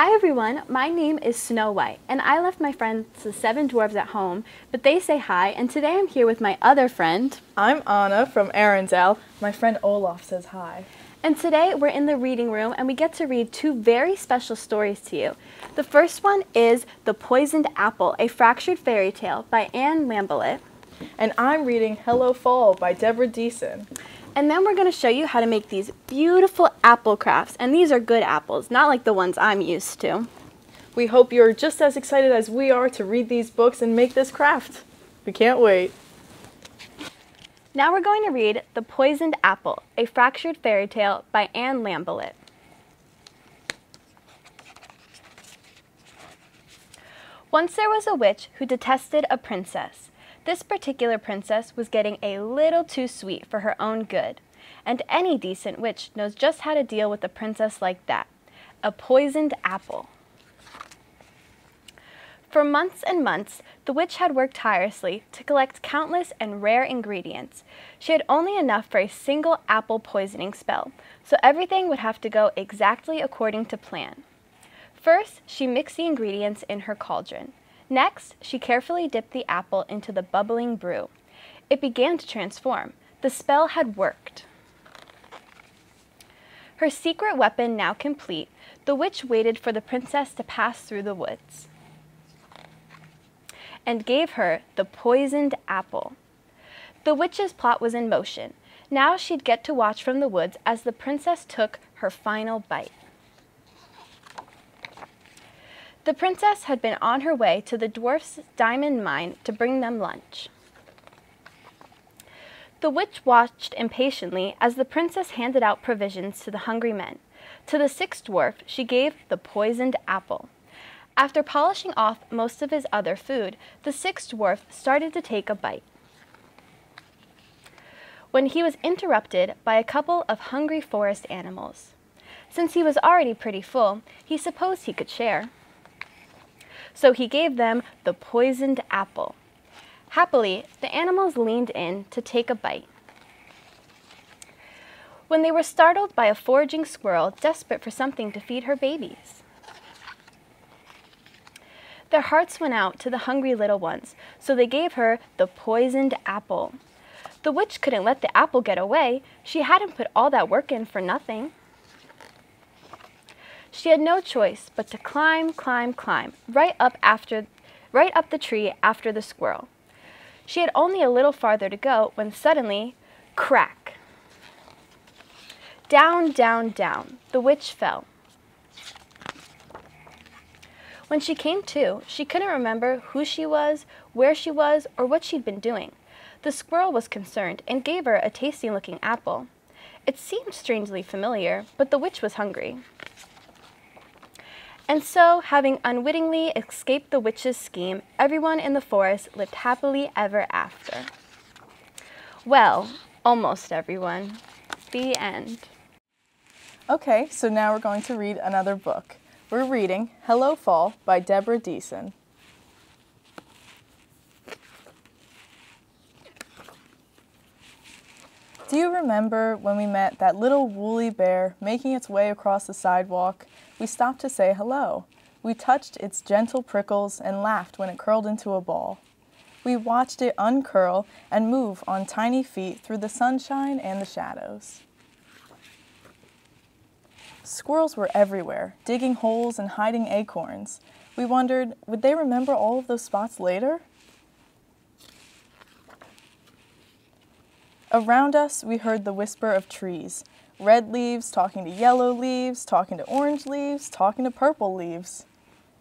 Hi everyone, my name is Snow White, and I left my friends the 7 dwarves at home, but they say hi, and today I'm here with my other friend. I'm Anna from Arendelle. My friend Olaf says hi. And today we're in the reading room and we get to read 2 very special stories to you. The first one is The Poisoned Apple, a Fractured Fairy Tale by Anne Lambelet. And I'm reading Hello Fall by Deborah Diesen. And then we're going to show you how to make these beautiful apple crafts. And these are good apples, not like the ones I'm used to. We hope you're just as excited as we are to read these books and make this craft. We can't wait. Now we're going to read The Poisoned Apple, a Fractured Fairy Tale by Anne Lambelet. Once there was a witch who detested a princess. This particular princess was getting a little too sweet for her own good, and any decent witch knows just how to deal with a princess like that, a poisoned apple. For months and months, the witch had worked tirelessly to collect countless and rare ingredients. She had only enough for a single apple poisoning spell, so everything would have to go exactly according to plan. First, she mixed the ingredients in her cauldron. Next, she carefully dipped the apple into the bubbling brew. It began to transform. The spell had worked. Her secret weapon now complete, the witch waited for the princess to pass through the woods and gave her the poisoned apple. The witch's plot was in motion. Now she'd get to watch from the woods as the princess took her final bite. The princess had been on her way to the dwarf's diamond mine to bring them lunch. The witch watched impatiently as the princess handed out provisions to the hungry men. To the 6th dwarf, she gave the poisoned apple. After polishing off most of his other food, the 6th dwarf started to take a bite, when he was interrupted by a couple of hungry forest animals. Since he was already pretty full, he supposed he could share. So he gave them the poisoned apple. Happily, the animals leaned in to take a bite, when they were startled by a foraging squirrel desperate for something to feed her babies. Their hearts went out to the hungry little ones, so they gave her the poisoned apple. The witch couldn't let the apple get away. She hadn't put all that work in for nothing. She had no choice but to climb, right up the tree after the squirrel. She had only a little farther to go when suddenly, crack! Down, down, down, the witch fell. When she came to, she couldn't remember who she was, where she was, or what she'd been doing. The squirrel was concerned and gave her a tasty-looking apple. It seemed strangely familiar, but the witch was hungry. And so, having unwittingly escaped the witch's scheme, everyone in the forest lived happily ever after. Well, almost everyone. The end. Okay, so now we're going to read another book. We're reading Hello Fall by Deborah Diesen. Do you remember when we met that little woolly bear making its way across the sidewalk? We stopped to say hello. We touched its gentle prickles and laughed when it curled into a ball. We watched it uncurl and move on tiny feet through the sunshine and the shadows. Squirrels were everywhere, digging holes and hiding acorns. We wondered, would they remember all of those spots later? Around us, we heard the whisper of trees. Red leaves talking to yellow leaves, talking to orange leaves, talking to purple leaves.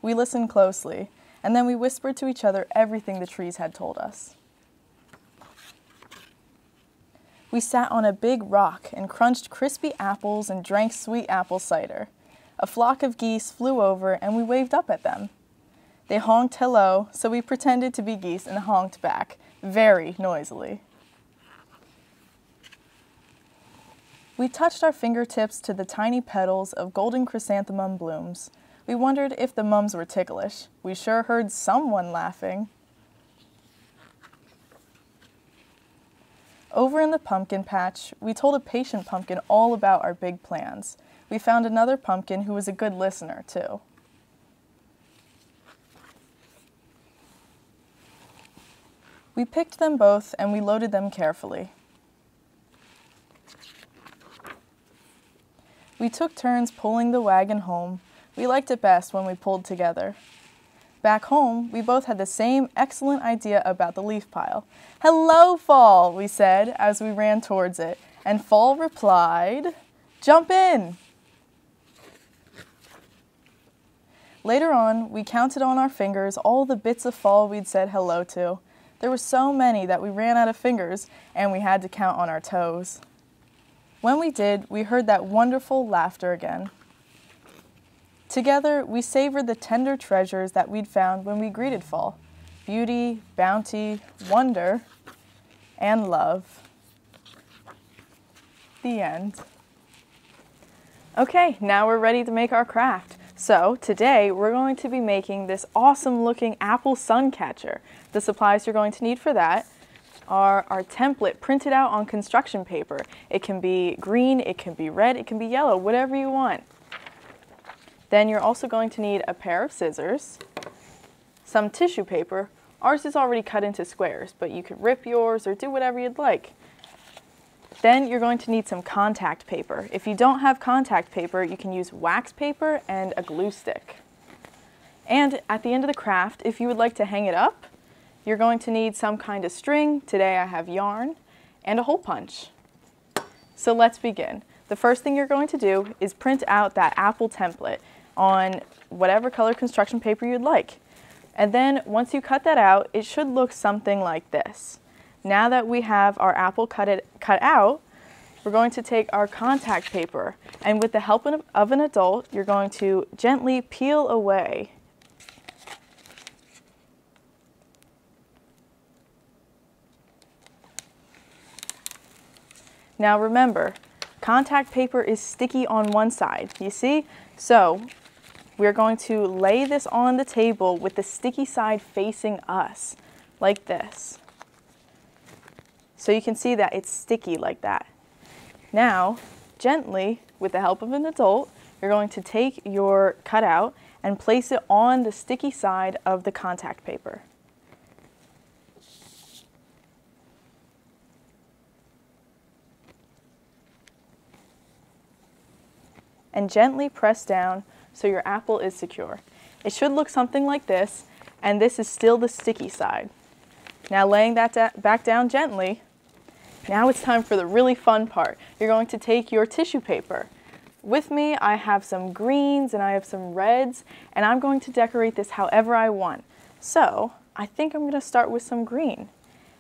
We listened closely, and then we whispered to each other everything the trees had told us. We sat on a big rock and crunched crispy apples and drank sweet apple cider. A flock of geese flew over, and we waved up at them. They honked hello, so we pretended to be geese and honked back, very noisily. We touched our fingertips to the tiny petals of golden chrysanthemum blooms. We wondered if the mums were ticklish. We sure heard someone laughing. Over in the pumpkin patch, we told a patient pumpkin all about our big plans. We found another pumpkin who was a good listener, too. We picked them both and we loaded them carefully. We took turns pulling the wagon home. We liked it best when we pulled together. Back home, we both had the same excellent idea about the leaf pile. "Hello, Fall," we said as we ran towards it, and Fall replied, "Jump in." Later on, we counted on our fingers all the bits of fall we'd said hello to. There were so many that we ran out of fingers, and we had to count on our toes. When we did, we heard that wonderful laughter again. Together, we savored the tender treasures that we'd found when we greeted fall: beauty, bounty, wonder, and love. The end. Okay, now we're ready to make our craft. So today we're going to be making this awesome looking apple sun catcher. The supplies you're going to need for that are our template printed out on construction paper. It can be green, it can be red, it can be yellow, whatever you want. Then you're also going to need a pair of scissors, some tissue paper. Ours is already cut into squares, but you could rip yours or do whatever you'd like. Then you're going to need some contact paper. If you don't have contact paper, you can use wax paper and a glue stick. And at the end of the craft, if you would like to hang it up, you're going to need some kind of string. Today I have yarn and a hole punch. So let's begin. The first thing you're going to do is print out that apple template on whatever color construction paper you'd like. And then once you cut that out, it should look something like this. Now that we have our apple cut out, we're going to take our contact paper, and with the help of an adult, you're going to gently peel away. Now remember, contact paper is sticky on one side, you see? So we're going to lay this on the table with the sticky side facing us, like this. So you can see that it's sticky like that. Now, gently, with the help of an adult, you're going to take your cutout and place it on the sticky side of the contact paper. And gently press down so your apple is secure. It should look something like this, and this is still the sticky side. Now laying that back down gently, now it's time for the really fun part. You're going to take your tissue paper. With me, I have some greens and I have some reds, and I'm going to decorate this however I want. So I think I'm going to start with some green.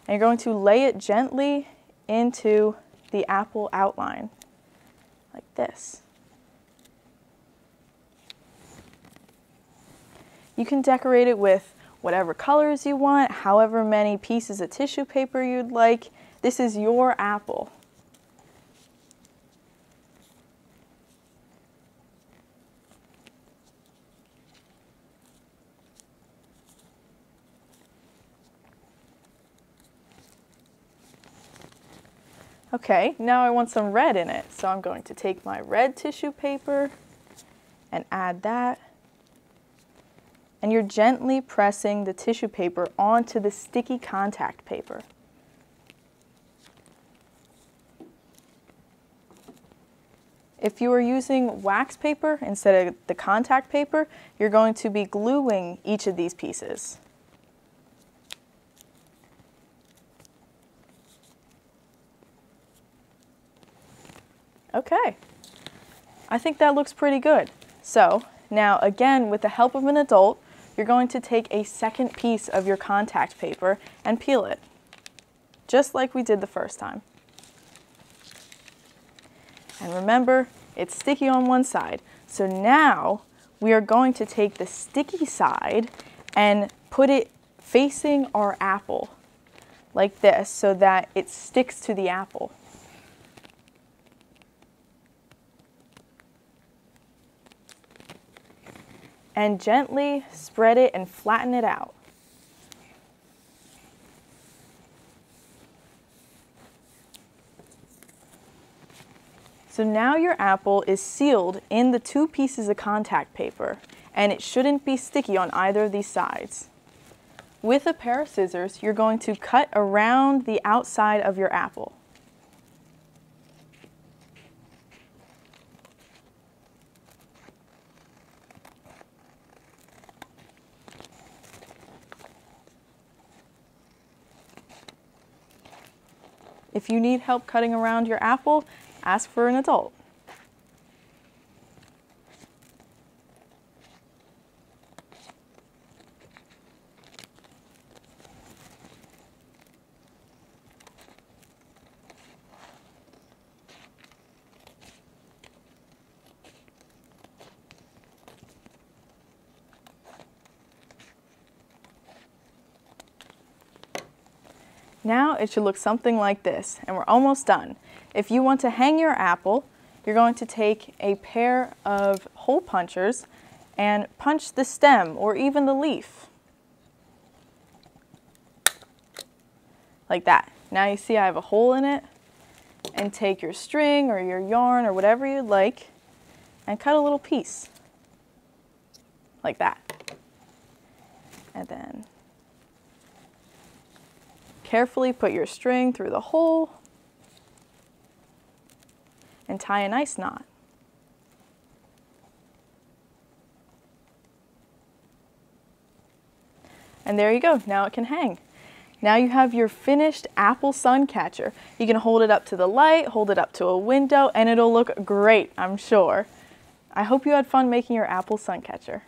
And you're going to lay it gently into the apple outline, like this. You can decorate it with whatever colors you want, however many pieces of tissue paper you'd like. This is your apple. Okay, now I want some red in it, so I'm going to take my red tissue paper and add that. And you're gently pressing the tissue paper onto the sticky contact paper. If you are using wax paper instead of the contact paper, you're going to be gluing each of these pieces. Okay, I think that looks pretty good. So now again, with the help of an adult, you're going to take a second piece of your contact paper and peel it, just like we did the first time. And remember, it's sticky on one side. So now we are going to take the sticky side and put it facing our apple, like this, so that it sticks to the apple. And gently spread it and flatten it out. So now your apple is sealed in the two pieces of contact paper, and it shouldn't be sticky on either of these sides. With a pair of scissors, you're going to cut around the outside of your apple. If you need help cutting around your apple, ask for an adult. Now it should look something like this, and we're almost done. If you want to hang your apple, you're going to take a pair of hole punchers and punch the stem or even the leaf. Like that. Now you see I have a hole in it, and take your string or your yarn or whatever you'd like and cut a little piece. Like that. And then carefully put your string through the hole and tie a nice knot. And there you go, now it can hang. Now you have your finished apple sun catcher. You can hold it up to the light, hold it up to a window, and it'll look great, I'm sure. I hope you had fun making your apple sun catcher.